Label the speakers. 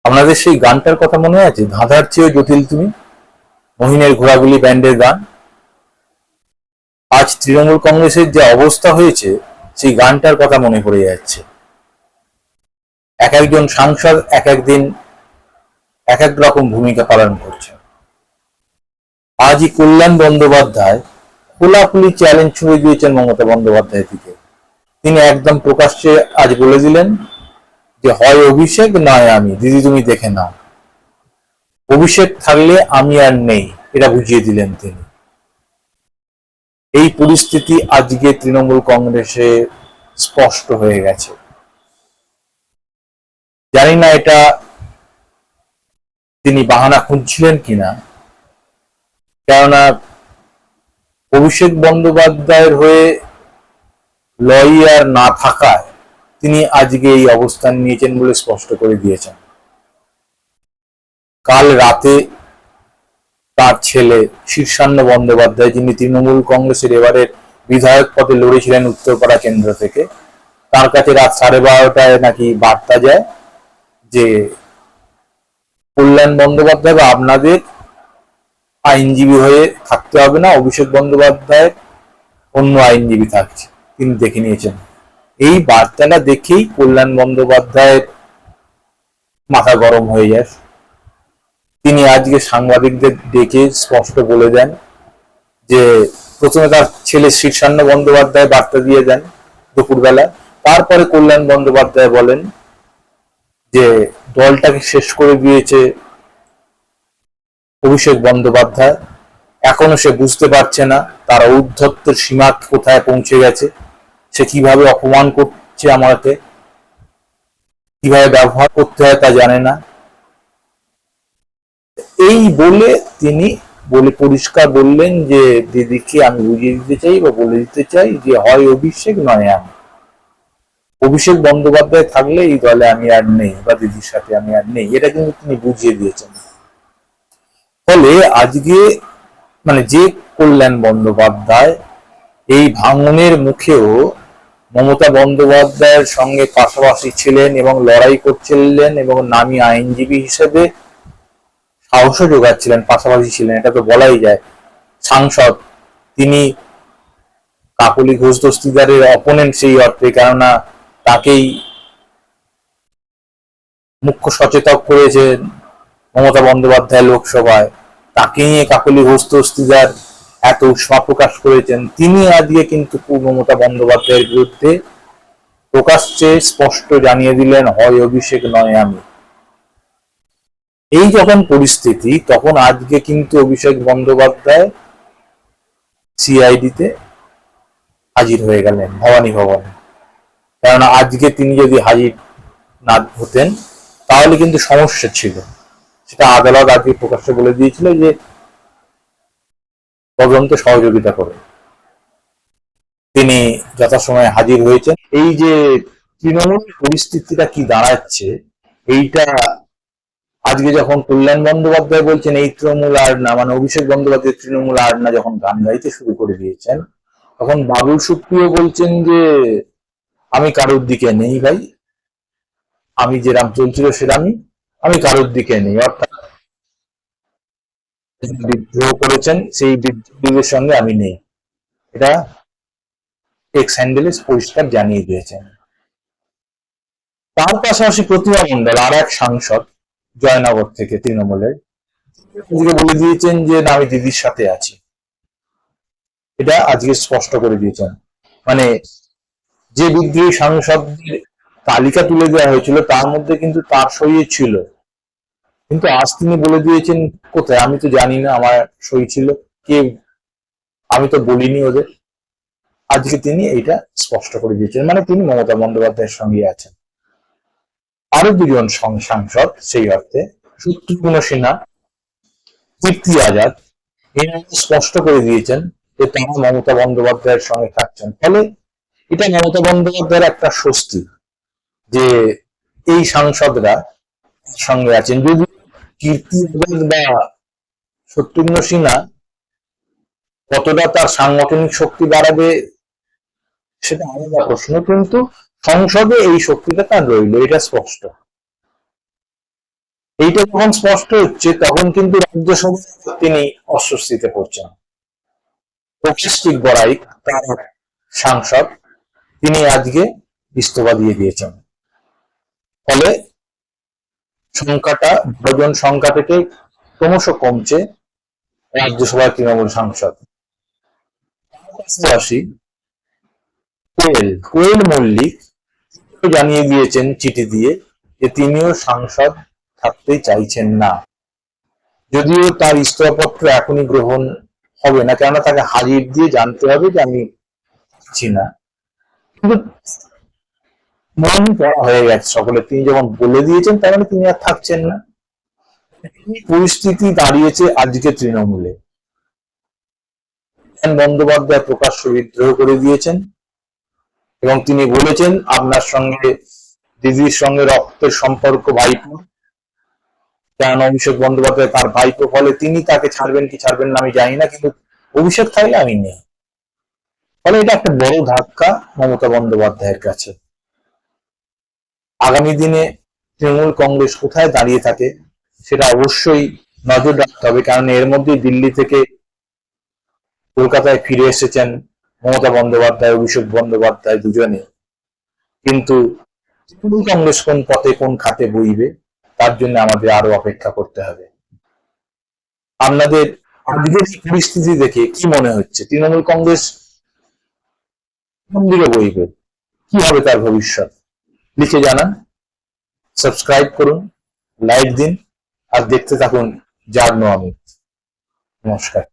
Speaker 1: আপনাদের সেই গানটার কথা মনে আছে, ধাঁধার চেয়ে জটিল তুমি, মহিনের ঘোড়াগুলি ব্যান্ডের গান? আজ তৃণমূল কংগ্রেসের যে অবস্থা হয়েছে, সেই গানটার কথা মনে পড়ে যাচ্ছে। এক একজন সাংসদ এক একদিন এক এক রকম ভূমিকা পালন করছে। আজই কল্যাণ বন্দ্যোপাধ্যায় খোলাখুলি চ্যালেঞ্জ ছুড়ে দিয়েছেন মমতা বন্দ্যোপাধ্যায় থেকে। তিনি একদম প্রকাশ্যে আজ বলে দিলেন যে হয় অভিষেক নয় আমি, দিদি তুমি দেখে নাও। অভিষেক থাকলে আমি আর নেই, এটা বুঝিয়ে দিলেন তিনি। এই পরিস্থিতি আজকে তৃণমূল কংগ্রেসে স্পষ্ট হয়ে গেছে। জানি না এটা তিনি বাহানা খুঁজছিলেন কিনা, কেননা অভিষেক বন্দ্যোপাধ্যায়ের হয়ে লয়ার না থাকায় তিনি আজকে এই অবস্থান নিয়েছেন বলে স্পষ্ট করে দিয়েছেন। কাল রাতে তার ছেলে শীর্ষান্ন বন্দ্যোপাধ্যায়, যিনি তৃণমূল কংগ্রেসের এবারের বিধায়ক পদে লড়েছিলেন উত্তরপাড়া কেন্দ্র থেকে, তার কাছে রাত 12:30টায় নাকি বার্তা যায় যে কল্যাণ বন্দ্যোপাধ্যায় বা আপনাদের আইনজীবী হয়ে থাকতে হবে না, অভিষেক বন্দ্যোপাধ্যায়ের অন্য আইনজীবী থাকছে, তিনি দেখে নিয়েছেন। এই বার্তাটা দেখেই কল্যাণ বন্দ্যোপাধ্যায়ের মাথা গরম হয়ে যায়। তিনি আজকে সাংবাদিকদের ডেকে স্পষ্ট বলে দেন যে প্রথমে তার ছেলে শীর্ষান্ন বন্দ্যোপাধ্যায় বার্তা দিয়ে দেন দুপুরবেলা, তারপরে কল্যাণ বন্দ্যোপাধ্যায় বলেন যে দলটাকে শেষ করে দিয়েছে অভিষেক বন্দ্যোপাধ্যায়, এখনো সে বুঝতে পারছে না তার ঔদ্ধত্যের সীমা কোথায় পৌঁছে গেছে, সে কিভাবে অপমান করছে আমাকে, কিভাবে ব্যবহার করতে হয় তা জানে না। এই বলে তিনি পরিষ্কার বললেন যে দিদিকে আমি বুঝিয়ে দিতে চাই বা বলে দিতে চাই যে হয় অভিষেক নয় আমি, অভিষেক বন্দ্যোপাধ্যায় থাকলে এই দলে আমি আর নেই বা দিদির সাথে আমি আর নেই, এটা কিন্তু তিনি বুঝিয়ে দিয়েছেন। ফলে আজকে যে কল্যাণ বন্দ্যোপাধ্যায় এই ভাঙনের মুখেও মমতা বন্দ্যোপাধ্যায়ের সঙ্গে পাশাপাশি ছিলেন এবং লড়াই করছিলেন এবং নামী আইনজীবী হিসেবে সাহসও যোগাচ্ছিলেন, পাশাপাশি ছিলেন, এটা তো বলাই যায়। সাংসদ তিনি কাকলি ঘোষ দস্তিদারের অপোনেন্ট সেই অর্থে, কেননা তাকেই মুখ্য সচেতক করেছেন মমতা বন্দ্যোপাধ্যায় লোকসভায়, তাকে নিয়ে কাকলি ঘোষ দস্তিদার এত উষ্মা প্রকাশ করেছেন। তিনি আজকে কিন্তু মমতা বন্দ্যোপাধ্যায়ের বিরুদ্ধে প্রকাশ্যে স্পষ্ট জানিয়ে দিলেন হয় অভিষেক নয় আমি। এই যখন পরিস্থিতি, তখন আজকে কিন্তু অভিষেক বন্দ্যোপাধ্যায় সিআইডিতে হাজির হয়ে গেলেন ভবানী ভবনে। কেননা আজকে তিনি যদি হাজির না হতেন তাহলে কিন্তু সমস্যা ছিল, সেটা আদালত আজকে প্রকাশ্যে বলে দিয়েছিল যে তদন্তে সহযোগিতা করে। তিনি যথাসময়ে হাজির হয়েছেন। এই যে তৃণমূল পরিস্থিতিটা কি দাঁড়াচ্ছে, এইটা আজকে যখন কল্যাণ বন্দ্যোপাধ্যায় বলছেন এই তৃণমূল আর না, অভিষেক বন্দ্যোপাধ্যায় তৃণমূল আর না, যখন গান গাইতে শুরু করে দিয়েছেন, তখন বাবুল সুপ্রিয় বলছেন যে আমি কারোর দিকে নেই ভাই, আমি যেরাম চলছিল সেরামই, আমি কারোর দিকে নেই। অর্থাৎ বিদ্রোহ করেছেন সেই বিদ্রোহের সঙ্গে আমি নেই, এটা এক্স হ্যান্ডেলে পরিষ্কার জানিয়ে দিয়েছেন। তার পাশাপাশি প্রতিমা মণ্ডল আর এক সাংসদ জয়নগর থেকে তৃণমূলের, বলে দিয়েছেন যে না আমি দিদির সাথে আছি, এটা আজকে স্পষ্ট করে দিয়েছেন। যে বিদ্রোহী সাংসদদের তালিকা তুলে দেওয়া হয়েছিল তার মধ্যে কিন্তু তার সই ছিল, কিন্তু আজ তিনি বলে দিয়েছেন কোথায় আমি তো জানি না আমার সই ছিল কে, আমি তো বলিনি ওদের। আজকে তিনি এইটা স্পষ্ট করে দিয়েছেন, তিনি মমতা বন্দ্যোপাধ্যায়ের সঙ্গে আছেন। আরো দুজন সাংসদ সেই অর্থে শত্রুঘ্ন সিনহা, কীর্তি আজাদ, এরা স্পষ্ট করে দিয়েছেন যে তারা মমতা বন্দ্যোপাধ্যায়ের সঙ্গে থাকছেন। ফলে এটা মমতা বন্দ্যোপাধ্যায়ের একটা স্বস্তি যে এই সাংসদরা সঙ্গে আছেন। যদি কীর্তি আজাদ বা শত্রুঘ্ন সিনহা কতটা তার সাংগঠনিক শক্তি বাড়াবে সেটা আলাদা প্রশ্ন, কিন্তু সংসদে এই শক্তিটা তার রইল, এটা স্পষ্ট। এইটা যখন স্পষ্ট হচ্ছে তখন কিন্তু রাজ্যসভা তিনি অস্বস্তিতে পড়ছেন। প্রকাশিক বড়াই তার সাংসদ, তিনি আজকে ইস্তফা দিয়ে দিয়েছেন। ফলে সংখ্যাটা 12 জন সংখ্যা থেকে ক্রমশ কমছে রাজ্যসভার তৃণমূল সাংসদ। আসি কোয়েল মল্লিক জানিয়ে দিয়েছেন চিঠি দিয়ে যে তিনিও সাংসদ থাকতে চাইছেন না, যদিও তার ইস্তফাপত্র এখনই গ্রহণ হবে না, কেননা তাকে হাজির দিয়ে জানতে হবে যে আমি থাকছি না। কিন্তু মন পড়া হয়ে গেছে সকলে, তিনি যখন বলে দিয়েছেন তার মানে তিনি আর থাকছেন না। পরিস্থিতি দাঁড়িয়েছে আজকে তৃণমূলে। বন্দ্যোপাধ্যায় প্রকাশ্য বিদ্রোহ করে দিয়েছেন এবং তিনি বলেছেন আপনার সঙ্গে দিদির সঙ্গে রক্তের সম্পর্ক, ভাইপো, কেন অভিষেক বন্দ্যোপাধ্যায় তার ভাইপো, ফলে তিনি তাকে ছাড়বেন কি ছাড়বেন না আমি জানি না, কিন্তু অভিষেক থাকলে আমি নেই। ফলে এটা একটা বড় ধাক্কা মমতা বন্দ্যোপাধ্যায়ের কাছে। আগামী দিনে তৃণমূল কংগ্রেস কোথায় দাঁড়িয়ে থাকে সেটা অবশ্যই নজর রাখতে হবে, কারণ এর মধ্যে দিল্লি থেকে কলকাতায় ফিরে এসেছেন মমতা বন্দ্যোপাধ্যায়, অভিষেক বন্দ্যোপাধ্যায় দুজনে। কিন্তু তৃণমূল কংগ্রেস কোন পথে কোন খাতে বইবে তার জন্য আমাদের আরো অপেক্ষা করতে হবে। আপনাদের আজকের পরিস্থিতি দেখে কি মনে হচ্ছে, তৃণমূল কংগ্রেস কোন দিকে বইবে, কি হবে তার ভবিষ্যৎ? লিখে জানান, সাবস্ক্রাইব করুন, লাইক দিন আর দেখতে থাকুন জাগনো আমি। নমস্কার।